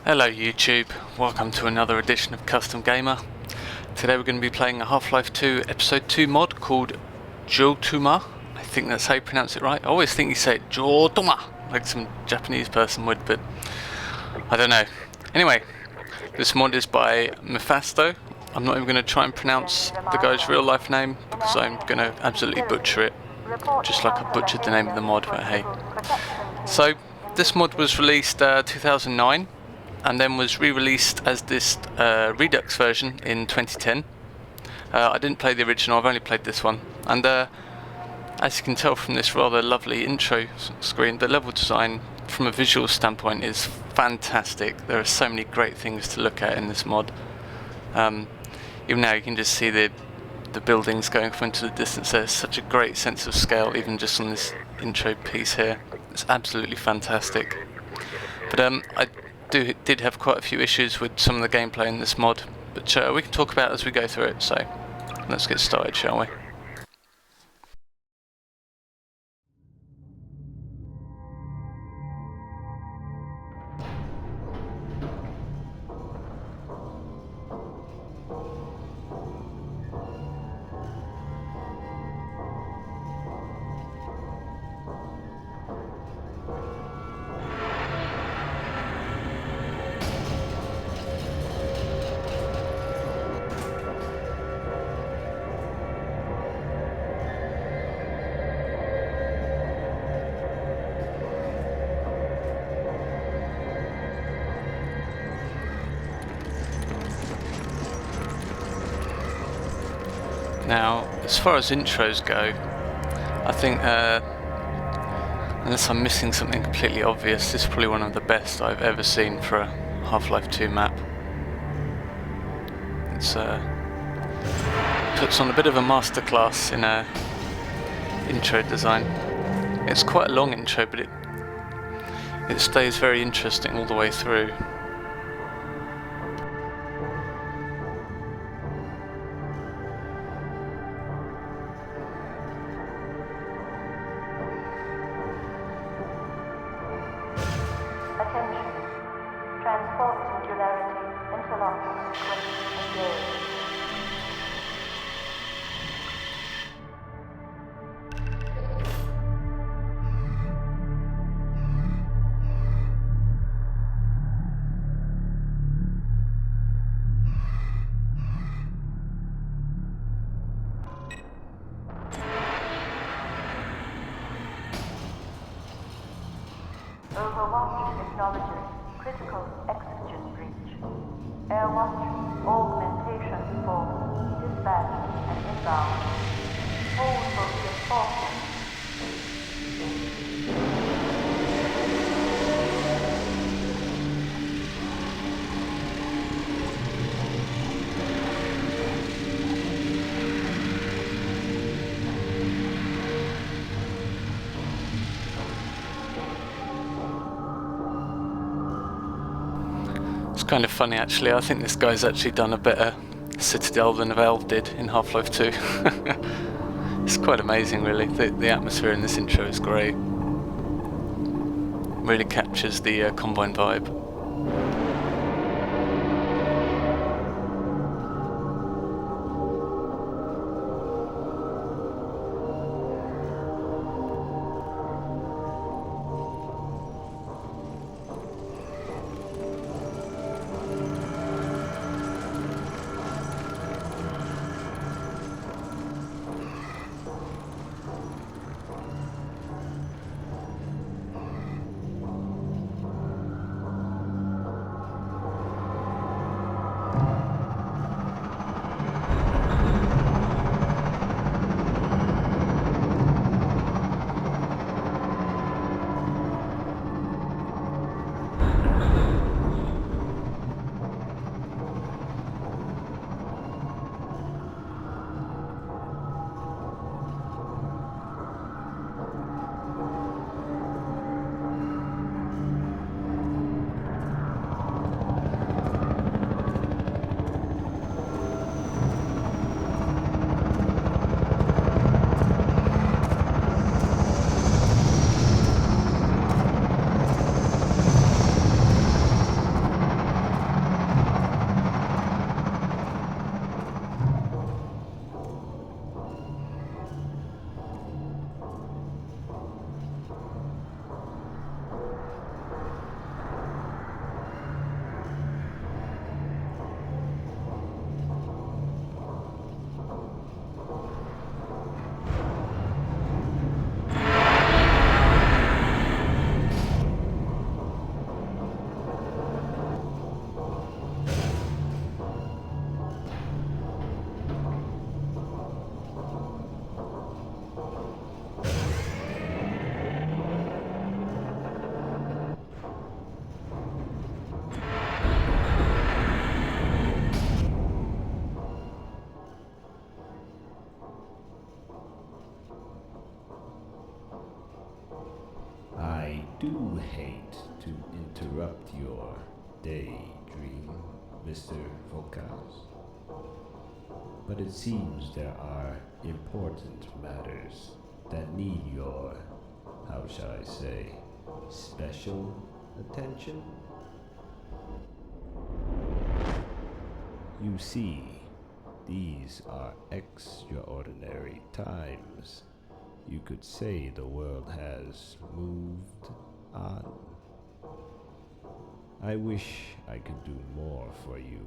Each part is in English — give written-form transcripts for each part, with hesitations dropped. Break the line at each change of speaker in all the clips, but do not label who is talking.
Hello YouTube, welcome to another edition of Custom Gamer. Today we're going to be playing a Half-Life 2 Episode 2 mod called Joutomaa. I think that's how you pronounce it, right? I always think you say it Joutomaa, like some Japanese person would, but I don't know. Anyway, this mod is by Mephasto. I'm not even going to try and pronounce the guy's real life name because I'm going to absolutely butcher it, just like I butchered the name of the mod, but hey. So, this mod was released 2009. And then was re-released as this Redux version in 2010. I didn't play the original, I've only played this one. And as you can tell from this rather lovely intro screen, the level design from a visual standpoint is fantastic. There are so many great things to look at in this mod. Even now you can just see the buildings going off into the distance. There's such a great sense of scale even just on this intro piece here. It's absolutely fantastic. But I did have quite a few issues with some of the gameplay in this mod, but we can talk about it as we go through it, so let's get started, shall we? Now, as far as intros go, I think, unless I'm missing something completely obvious, this is probably one of the best I've ever seen for a Half-Life 2 map. It's puts on a bit of a masterclass in intro design. It's quite a long intro, but it stays very interesting all the way through.
Overwatch acknowledges critical oxygen breach. Airwatch, augmentation force, dispatch and inbound. Hold for reinforcement.
It's kind of funny actually. I think this guy's actually done a better Citadel than Valve did in Half-Life 2. It's quite amazing really. The atmosphere in this intro is great. Really captures the Combine vibe.
do hate to interrupt your daydream, Mr. Volkas. But it seems there are important matters that need your, how shall I say, special attention? You see, these are extraordinary times. You could say the world has moved on. I wish I could do more for you,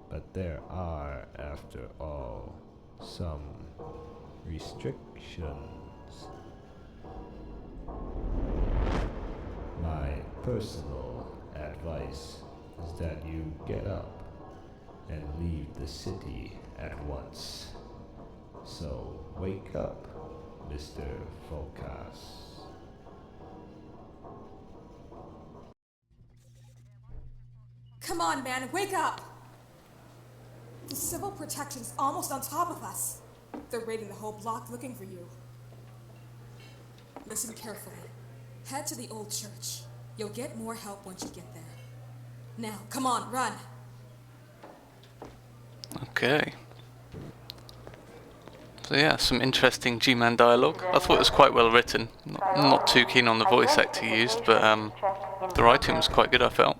but there are, after all, some restrictions. My personal advice is that you get up and leave the city at once. So wake up, Mr. Volkas.
Come on, man, wake up! The civil protection's almost on top of us. They're raiding the whole block looking for you. Listen carefully. Head to the old church. You'll get more help once you get there. Now, come on, run!
Okay. So yeah, some interesting G-Man dialogue. I thought it was quite well written. Not too keen on the voice actor used, but the writing was quite good, I felt.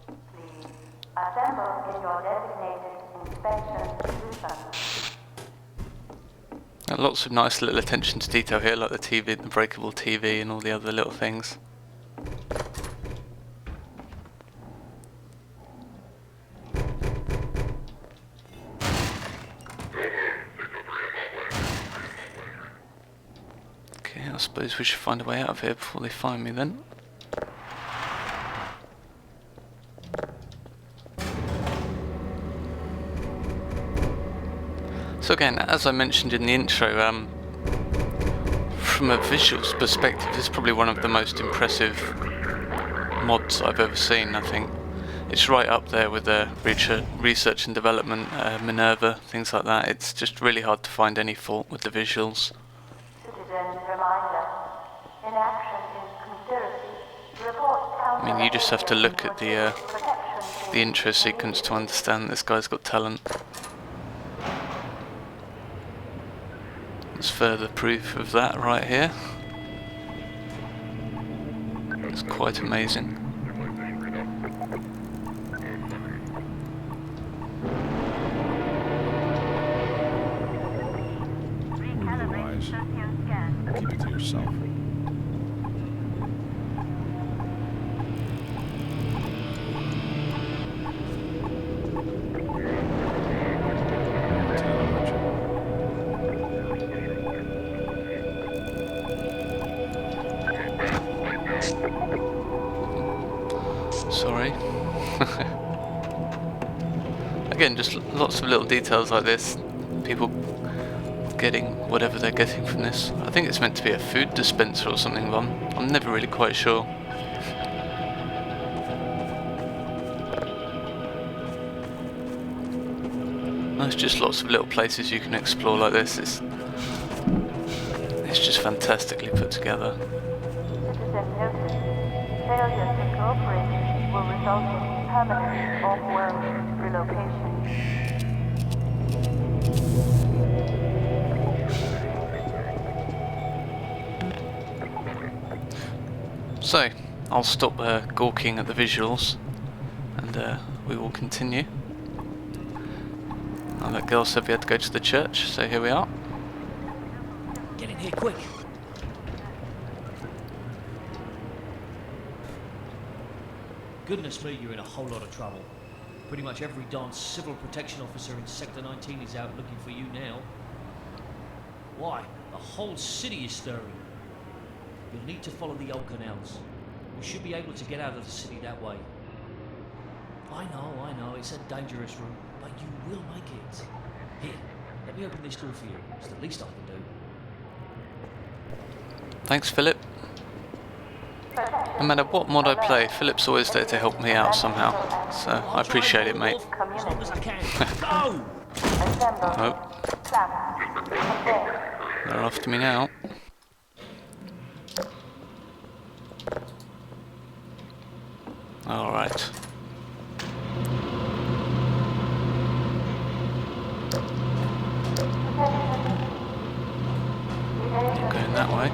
Assemble in your designated inspection position.
Lots of nice little attention to detail here, like the TV, the breakable TV and all the other little things. Okay, I suppose we should find a way out of here before they find me then. So again, as I mentioned in the intro, from a visuals perspective, this is probably one of the most impressive mods I've ever seen, I think. It's right up there with the research and development, Minerva, things like that. It's just really hard to find any fault with the visuals.
Citizens reminder. Inaction is conspiracy. Report
I mean, you just have to look at the intro sequence to understand that this guy's got talent. There's further proof of that right here. It's quite amazing.
Otherwise, keep it to yourself.
Sorry. Again, just lots of little details like this. People getting whatever they're getting from this. I think it's meant to be a food dispenser or something, but I'm never really quite sure. There's just lots of little places you can explore like this. It's just fantastically put together.
Citizen notice. Failure to cooperate will result in permanent off-world relocation.
So, I'll stop gawking at the visuals and we will continue. Oh, that girl said we had to go to the church, so here we are.
Get in here quick. Goodness me, you're in a whole lot of trouble. Pretty much every darn civil protection officer in Sector 19 is out looking for you now. Why? The whole city is stirring. You'll need to follow the old canals. You should be able to get out of the city that way. I know, it's a dangerous route, but you will make it. Here, let me open this door for you. It's the least I can do.
Thanks, Philip. No matter what mod I play, Philip's always there to help me out somehow, so I appreciate it, mate.
As long as I can. Go!
Oh, they're after me now. Alright. Going that way.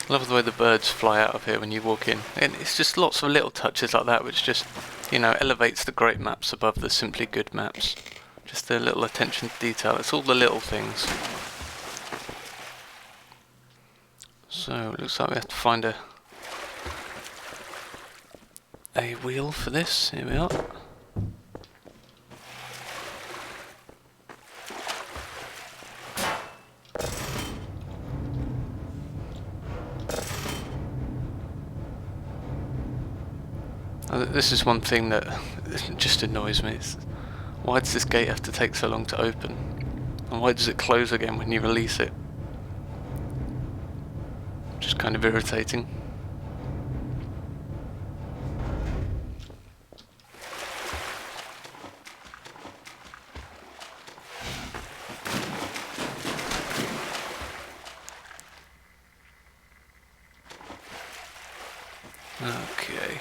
I love the way the birds fly out of here when you walk in. And it's just lots of little touches like that which just, you know, elevates the great maps above the simply good maps. Just a little attention to detail. It's all the little things. So, it looks like we have to find a wheel for this. Here we are. This is one thing that just annoys me. Why does this gate have to take so long to open? And why does it close again when you release it? Just kind of irritating. Okay.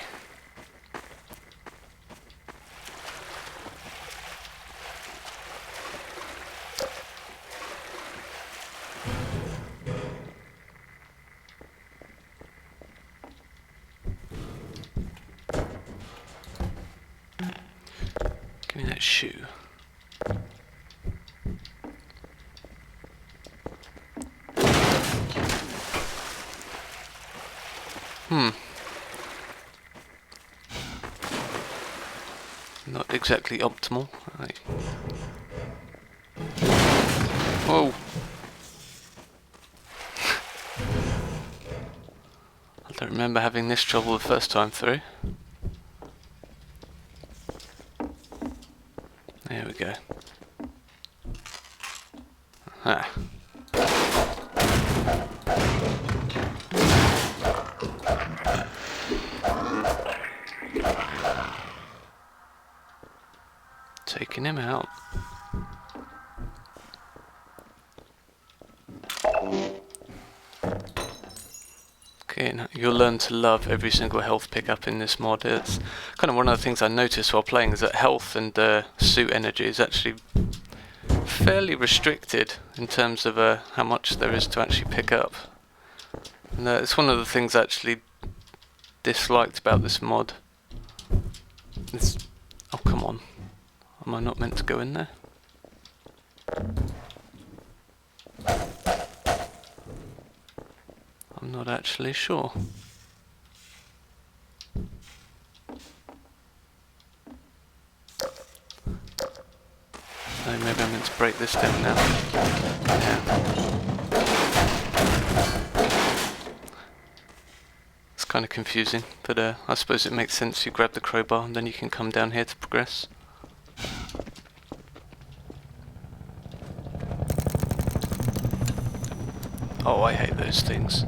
Give me that shoe. Not exactly optimal. Whoa! I don't remember having this trouble the first time through. There we go. Ah. Taking him out. Okay, now you'll learn to love every single health pickup in this mod. It's kind of one of the things I noticed while playing is that health and suit energy is actually fairly restricted in terms of how much there is to actually pick up. And it's one of the things I actually disliked about this mod. It's, oh come on. Am I not meant to go in there? I'm not actually sure. So maybe I'm meant to break this down now. Yeah. It's kind of confusing, but I suppose it makes sense. You grab the crowbar and then you can come down here to progress. Oh, I hate those things.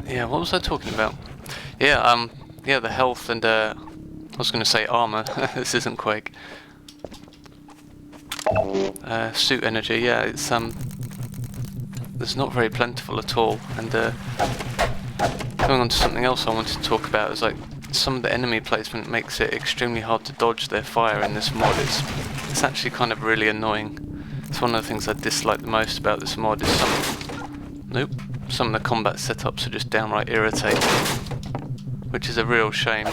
Yeah, what was I talking about? Yeah, yeah, the health and, I was going to say armor. This isn't Quake. Suit energy, yeah, it's, it's not very plentiful at all. And, going on to something else I wanted to talk about is, like, some of the enemy placement makes it extremely hard to dodge their fire in this mod. It's actually kind of really annoying. It's one of the things I dislike the most about this mod is some of the combat setups are just downright irritating, which is a real shame.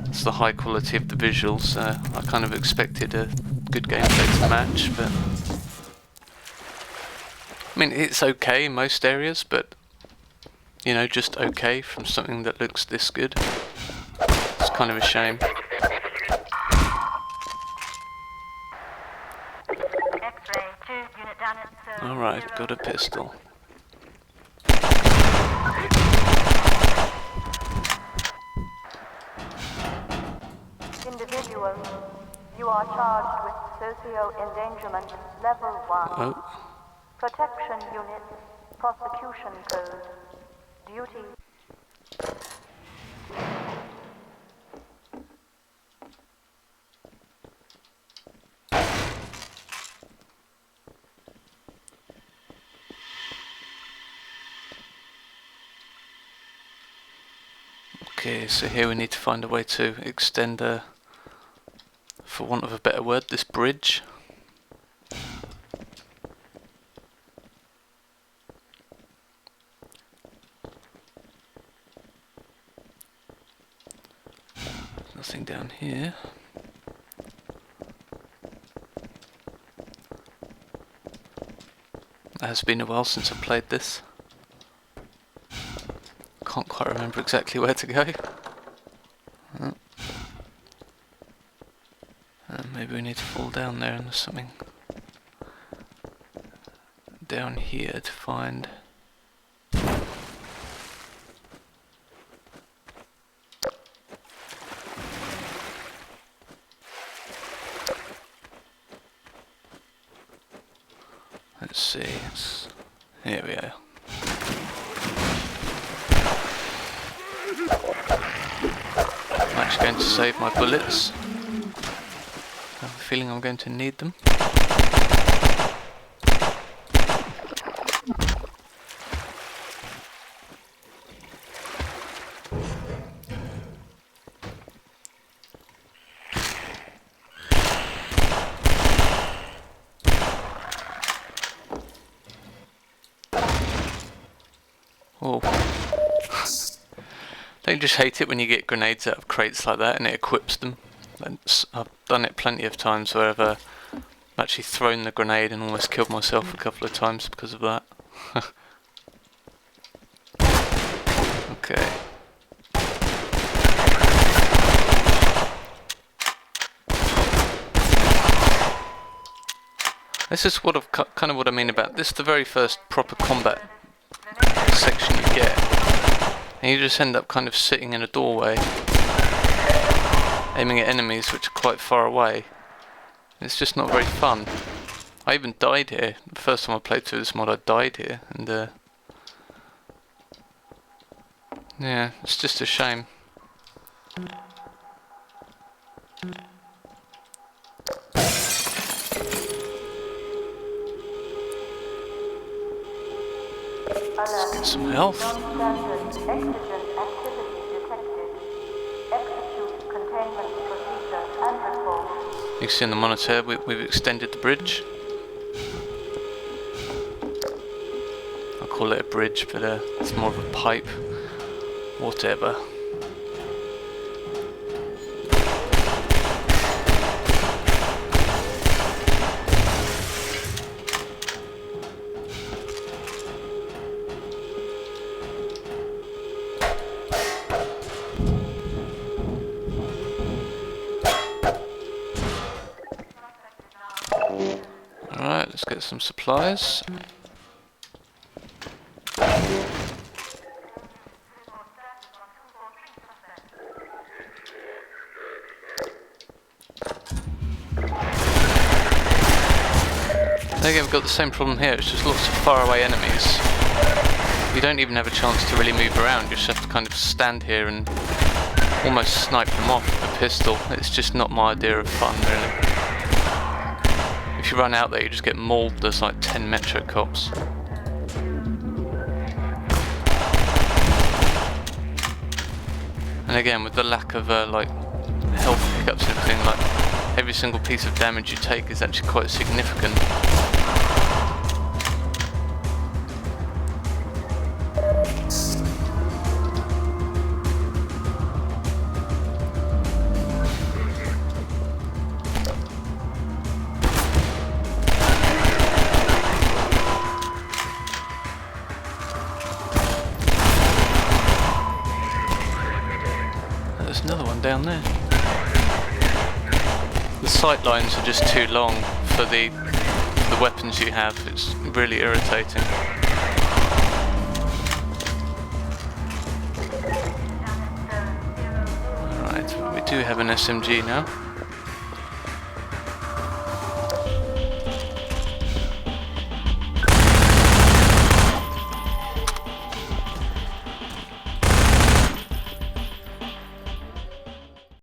It's the high quality of the visuals. I kind of expected a good gameplay to match, but I mean, it's okay in most areas, but you know, just okay from something that looks this good. It's kind of a shame. Alright, got a pistol.
Individual, you are charged with socio-endangerment level 1.
Oh.
Protection units Prosecution code. Duty.
Okay, so here we need to find a way to extend, for want of a better word, this bridge. Nothing down here. It has been a while since I played this. Can't quite remember exactly where to go. Maybe we need to fall down there and there's something down here to find. Let's see, here we are. I'm actually going to save my bullets. I have a feeling I'm going to need them. Oh. Don't you just hate it when you get grenades out of crates like that and it equips them? And I've done it plenty of times where I've actually thrown the grenade and almost killed myself a couple of times because of that. Okay. This is what kind of what I mean about this. The very first proper combat section you get, and you just end up kind of sitting in a doorway, aiming at enemies which are quite far away. It's just not very fun. I even died here. The first time I played through this mod, I died here, and yeah, it's just a shame. Let's get some health.
Exigent activity detected. Execute containment procedure and report.
You can see on the monitor we've extended the bridge. I'll call it a bridge, but it's more of a pipe. Whatever. Alright, let's get some supplies. Again, we've got the same problem here, it's just lots of faraway enemies. You don't even have a chance to really move around, you just have to kind of stand here and almost snipe them off with a pistol. It's just not my idea of fun, really. If you run out there, you just get mauled. There's like 10 metro cops. And again, with the lack of like health pickups and everything, like every single piece of damage you take is actually quite significant. There's another one down there. The sight lines are just too long for the weapons you have. It's really irritating. Alright, we do have an SMG now.